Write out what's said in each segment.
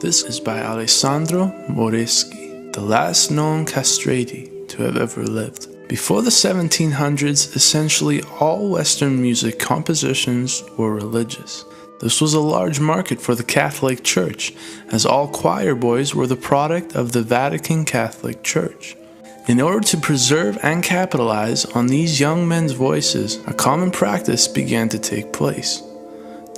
This is by Alessandro Moreschi, the last known castrati to have ever lived. Before the 1700s, essentially all Western music compositions were religious. This was a large market for the Catholic Church, as all choir boys were the product of the Vatican Catholic Church. In order to preserve and capitalize on these young men's voices, a common practice began to take place.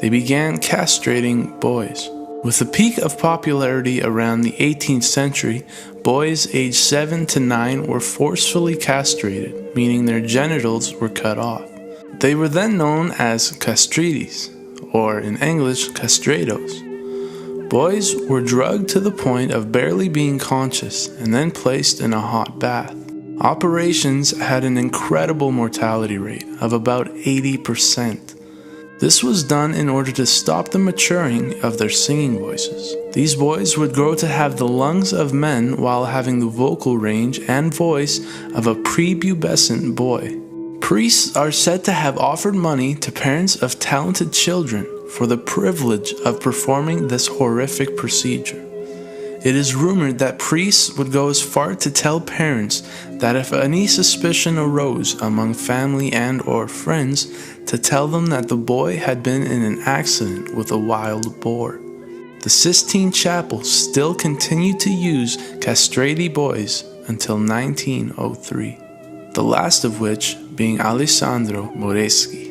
They began castrating boys. With the peak of popularity around the 18th century, boys aged 7 to 9 were forcefully castrated, meaning their genitals were cut off. They were then known as castritis, or in English, castrados. Boys were drugged to the point of barely being conscious and then placed in a hot bath. Operations had an incredible mortality rate of about 80%. This was done in order to stop the maturing of their singing voices. These boys would grow to have the lungs of men while having the vocal range and voice of a prepubescent boy. Priests are said to have offered money to parents of talented children for the privilege of performing this horrific procedure. It is rumored that priests would go as far to tell parents that if any suspicion arose among family and or friends, to tell them that the boy had been in an accident with a wild boar. The Sistine Chapel still continued to use castrati boys until 1903, the last of which being Alessandro Moreschi.